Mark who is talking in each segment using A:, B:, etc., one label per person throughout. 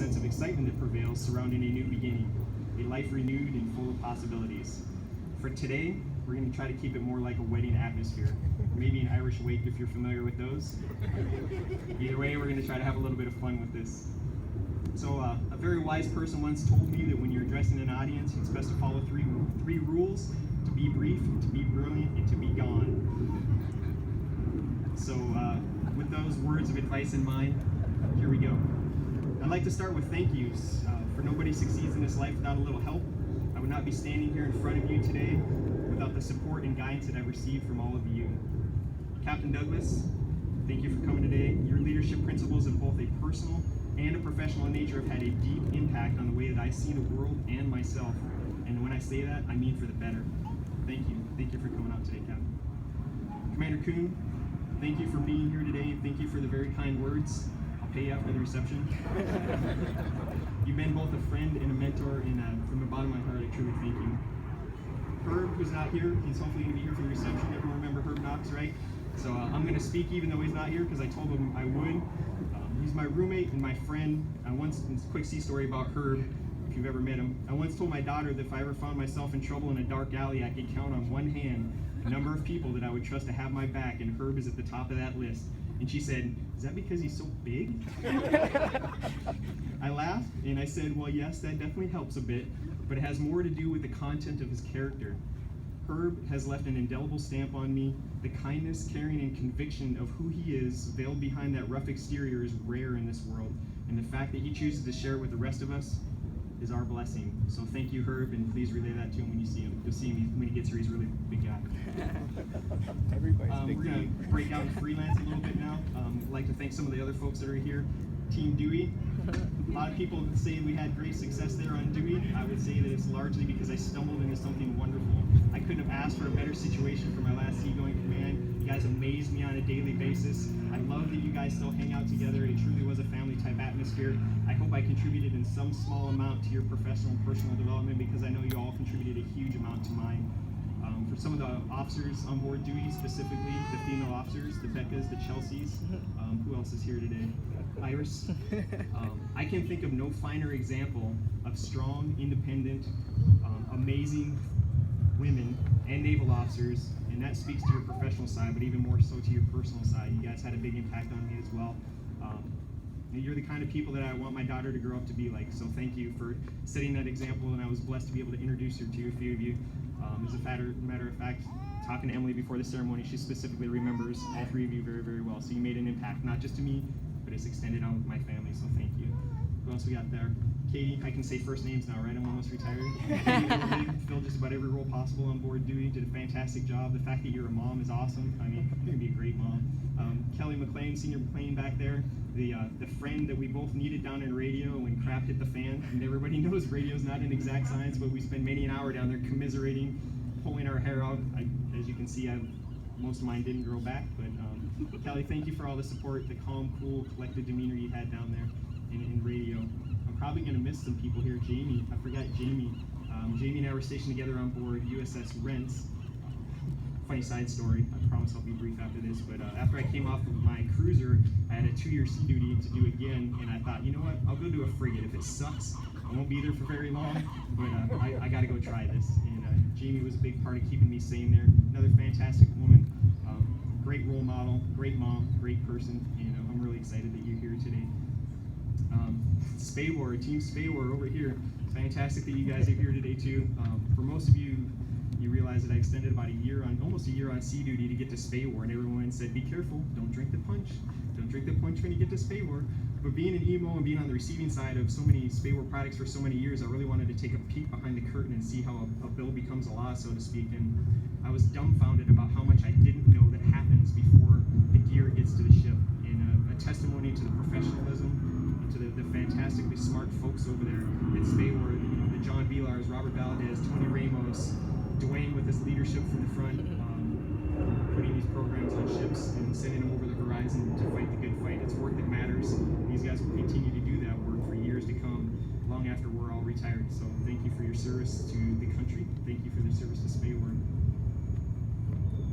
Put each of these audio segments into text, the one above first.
A: sense of excitement that prevails surrounding a new beginning, a life renewed and full of possibilities. For today, we're going to try to keep it more like a wedding atmosphere, or maybe an Irish wake if you're familiar with those. Either way, we're going to try to have a little bit of fun with this. So a very wise person once told me that when you're addressing an audience, it's best to follow three rules: to be brief, to be brilliant, and to be gone. So with those words of advice in mind, here we go. I'd like to start with thank yous. For nobody succeeds in this life without a little help. I would not be standing here in front of you today without the support and guidance that I've received from all of you. Captain Douglas, thank you for coming today. Your leadership principles of both a personal and a professional nature have had a deep impact on the way that I see the world and myself. And when I say that, I mean for the better. Thank you. Thank you for coming out today, Captain. Commander Kuhn, thank you for being here today, and thank you for the very kind words. I'll pay you after the reception. You've been both a friend and a mentor, and from the bottom of my heart, I truly thank you. Herb, who's not here, he's hopefully going to be here for the reception. Everyone remember Herb Knox, right? So I'm going to speak even though he's not here because I told him I would. He's my roommate and my friend. Quick sea story about Herb, if you've ever met him. I once told my daughter that if I ever found myself in trouble in a dark alley, I could count on one hand the number of people that I would trust to have my back, and Herb is at the top of that list. And she said, "Is that because he's so big?" I laughed and I said, "Well, yes, that definitely helps a bit, but it has more to do with the content of his character. Herb has left an indelible stamp on me. The kindness, caring, and conviction of who he is, veiled behind that rough exterior, is rare in this world. And the fact that he chooses to share it with the rest of us is our blessing. So thank you, Herb, and please relay that to him when you see him. You'll see him when he gets here. He's a really big guy." We're going to break out and freelance a little bit now. I'd like to thank some of the other folks that are here. Team Dewey. A lot of people say we had great success there on Dewey. I would say that it's largely because I stumbled into something wonderful. I couldn't have asked for a better situation for my last seagoing command. You guys amaze me on a daily basis. I love that you guys still hang out together. It truly was a family type atmosphere. I hope I contributed in some small amount to your professional and personal development because I know you all contributed a huge amount to mine. For some of the officers on board Dewey, specifically the female officers, the Beccas, the Chelseas, who else is here today? Iris. I can think of no finer example of strong, independent, amazing women and naval officers, and that speaks to your professional side, but even more so to your personal side. You guys had a big impact on me as well. You're the kind of people that I want my daughter to grow up to be like, so thank you for setting that example, and I was blessed to be able to introduce her to a few of you. As a matter of fact, talking to Emily before the ceremony, she specifically remembers all three of you very, very well. So you made an impact, not just to me, but it's extended on with my family, so thank you. Who else we got there? Katie, I can say first names now, right? I'm almost retired. Katie filled just about every role possible on board Dewey, did a fantastic job. The fact that you're a mom is awesome. I mean, you're gonna be a great mom. Kelly McLean, Senior McLean back there, the friend that we both needed down in radio when crap hit the fan. And everybody knows radio's not an exact science, but we spend many an hour down there commiserating, pulling our hair out. As you can see, most of mine didn't grow back, but Kelly, thank you for all the support, the calm, cool, collected demeanor you had down there in radio. I'm probably going to miss some people here. Jamie, I forgot Jamie. Jamie and I were stationed together on board USS Rents. Funny side story, I promise I'll be brief after this, but after I came off of my cruiser, I had a 2-year sea duty to do again, and I thought, you know what, I'll go do a frigate. If it sucks, I won't be there for very long, but I got to go try this. And Jamie was a big part of keeping me sane there. Another fantastic woman, great role model, great mom, great person, and I'm really excited that you're here today. Spaywar, Team Spaywar over here. Fantastic that you guys are here today too. For most of you, you realize that I extended about almost a year on sea duty to get to Spaywar, and everyone said, be careful, don't drink the punch. Don't drink the punch when you get to Spaywar. But being an emo and being on the receiving side of so many Spaywar products for so many years, I really wanted to take a peek behind the curtain and see how a bill becomes a law, so to speak. And I was dumbfounded about how much I didn't know that happens before the gear gets to the ship. And a testimony to the professionalism and to the fantastically smart folks over there at Spaywar, the John Vilars, Robert Valdez, Tony Ramos, Dwayne with his leadership from the front, putting these programs on ships and sending them over the horizon to fight the good fight. It's work that matters. These guys will continue to do that work for years to come, long after we're all retired. So thank you for your service to the country. Thank you for the service to Spaywar.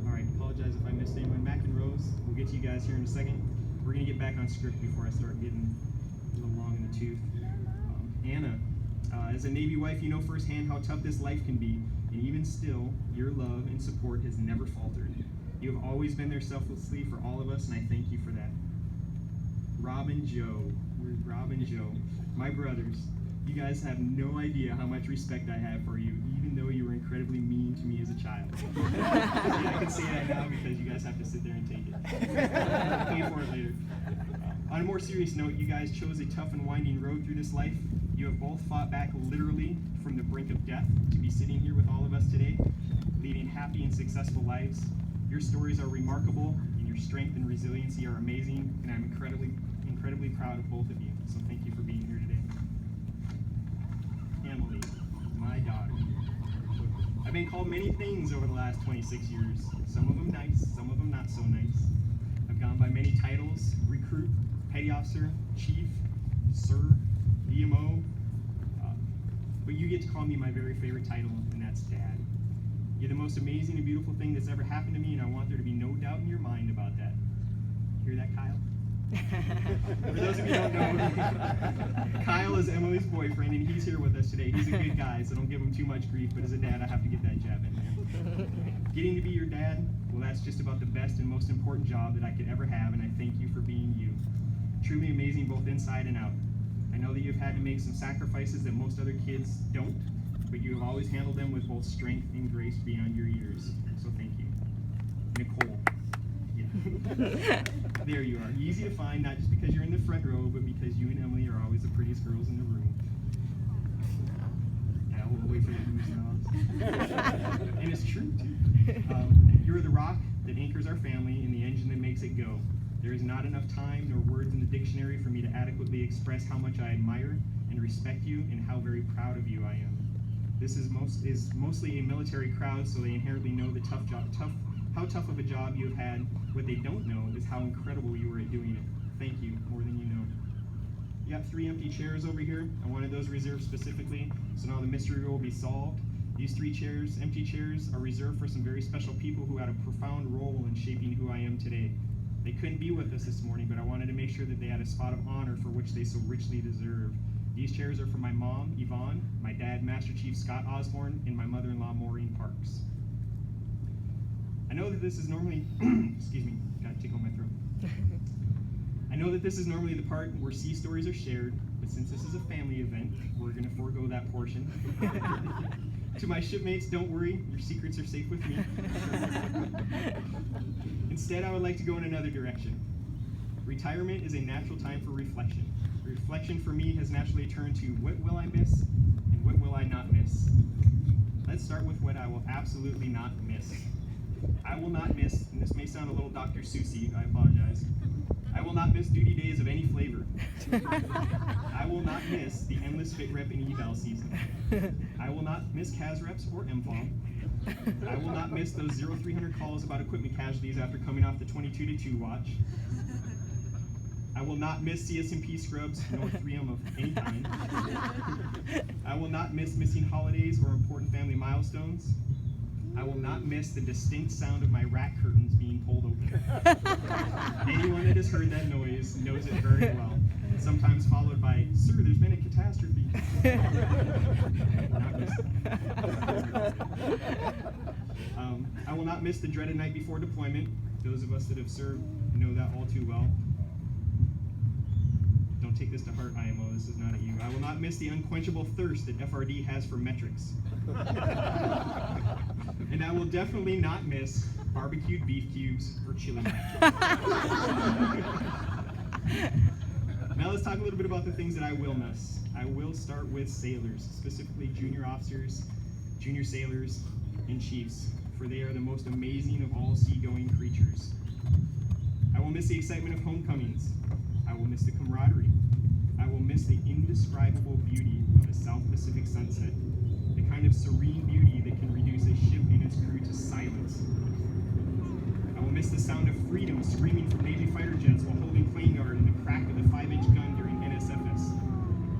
A: All right, apologize if I missed anyone. Mac and Rose, we'll get to you guys here in a second. We're going to get back on script before I start getting a little long in the tooth. Anna, as a Navy wife, you know firsthand how tough this life can be, and even still, your love and support has never faltered. You have always been there selflessly for all of us, and I thank you for that. Rob and Joe, where's Rob and Joe? My brothers, you guys have no idea how much respect I have for you, even though you were incredibly mean to me as a child. Yeah, I can say that now because you guys have to sit there and take it. I'll pay for it later. On a more serious note, you guys chose a tough and winding road through this life. You have both fought back literally from the brink of death to be sitting here with all of us today, leading happy and successful lives. Your stories are remarkable, and your strength and resiliency are amazing, and I'm incredibly proud of both of you. So thank you for being here today. Emily, my daughter. I've been called many things over the last 26 years. Some of them nice, some of them not so nice. I've gone by many titles: recruit, petty officer, chief, sir, EMO. But you get to call me my very favorite title, and that's Dad. You're the most amazing and beautiful thing that's ever happened to me, and I want there to be no doubt in your mind about that. Hear that, Kyle? For those of you who don't know, Kyle is Emily's boyfriend, and he's here with us today. He's a good guy, so don't give him too much grief, but as a dad, I have to get that jab in there. Getting to be your dad, well, that's just about the best and most important job that I could ever have, and I thank you for being you. Truly amazing both inside and out. I know that you've had to make some sacrifices that most other kids don't, but you have always handled them with both strength and grace beyond your years, so thank you. Nicole. Yeah. There you are. Easy to find, not just because you're in the front row, but because you and Emily are always the prettiest girls in the room. Yeah, we'll wait for the news. And it's true, too. You're the rock that anchors our family and the engine that makes it go. There is not enough time nor words in the dictionary for me to adequately express how much I admire and respect you and how very proud of you I am. This is mostly a military crowd, so they inherently know the how tough of a job you have had. What they don't know is how incredible you were at doing it. Thank you, more than you know. You got 3 empty chairs over here. I wanted those reserved specifically, so now the mystery will be solved. These 3 chairs, empty chairs, are reserved for some very special people who had a profound role in shaping who I am today. They couldn't be with us this morning, but I wanted to make sure that they had a spot of honor for which they so richly deserve. These chairs are for my mom, Yvonne, my dad, Master Chief Scott Osborne, and my mother-in-law, Maureen Parks. I know that this is normally, excuse me, got a tickle in my throat. I know that this is normally the part where sea stories are shared, but since this is a family event, we're going to forego that portion. To my shipmates, don't worry, your secrets are safe with me. Instead, I would like to go in another direction. Retirement is a natural time for reflection. Reflection for me has naturally turned to what will I miss and what will I not miss. Let's start with what I will absolutely not miss. I will not miss, and this may sound a little Dr. Seussy, I apologize. I will not miss duty days of any flavor. I will not miss the endless fit rep and eval season. I will not miss CAS reps or MFOM. I will not miss those 0300 calls about equipment casualties after coming off the 22-2 watch. I will not miss CSMP scrubs nor 3M of any kind. I will not miss missing holidays or important family milestones. I will not miss the distinct sound of my rack curtains being pulled open. Anyone that has heard that noise knows it very well. Sometimes followed by, "Sir, there's been a catastrophe." I will not miss the dreaded night before deployment. Those of us that have served know that all too well. Don't take this to heart, IMO, this is not at you. I will not miss the unquenchable thirst that FRD has for metrics. And I will definitely not miss barbecued beef cubes or chili. Now let's talk a little bit about the things that I will miss. I will start with sailors, specifically junior officers, junior sailors, and chiefs, for they are the most amazing of all seagoing creatures. I will miss the excitement of homecomings. I will miss the camaraderie. I will miss the indescribable beauty of a South Pacific sunset, the kind of serene beauty that can reduce a ship and its crew to silence. I will miss the sound of freedom screaming from Navy fighter jets while holding plane guard in the crack of the 5-inch gun during NSFS.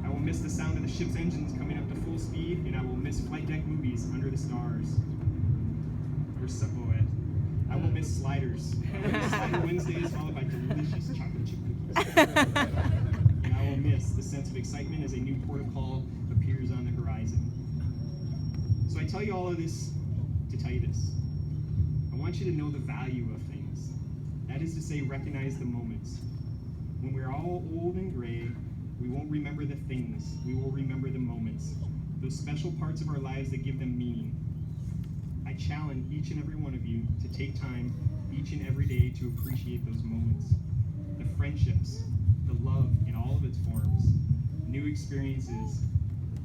A: I will miss the sound of the ship's engines coming up to full speed, and I will miss flight deck movies under the stars. Or Suppoed. I will miss sliders. I will miss Slider Wednesdays followed by delicious chocolate chip cookies. And I will miss the sense of excitement as a new port of call appears on the horizon. So I tell you all of this to tell you this. I want you to know the value of things. That is to say, recognize the moments. When we're all old and gray, we won't remember the things. We will remember the moments. Those special parts of our lives that give them meaning. I challenge each and every one of you to take time each and every day to appreciate those moments. The friendships, the love in all of its forms, new experiences,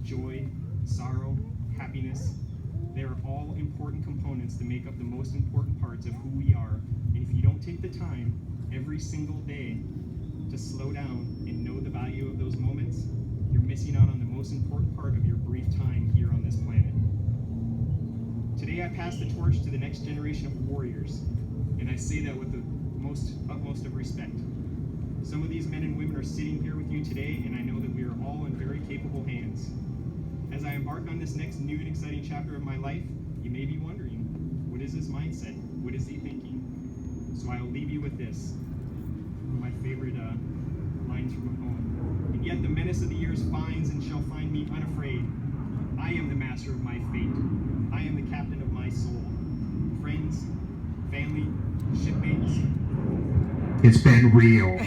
A: joy, sorrow, happiness. They are all important components that make up the most important parts of who we are. And if you don't take the time every single day to slow down and know the value of those moments, you're missing out on the most important part of your brief time here on this planet. Today I pass the torch to the next generation of warriors, and I say that with the utmost of respect. Some of these men and women are sitting here with you today, and I know that we are all in very capable hands. As I embark on this next new and exciting chapter of my life, you may be wondering, what is his mindset? What is he thinking? So I will leave you with this, one of my favorite lines from a poem. And yet the menace of the years finds and shall find me unafraid. I am the master of my fate. I am the captain of my soul. Friends, family, shipmates.
B: It's been real.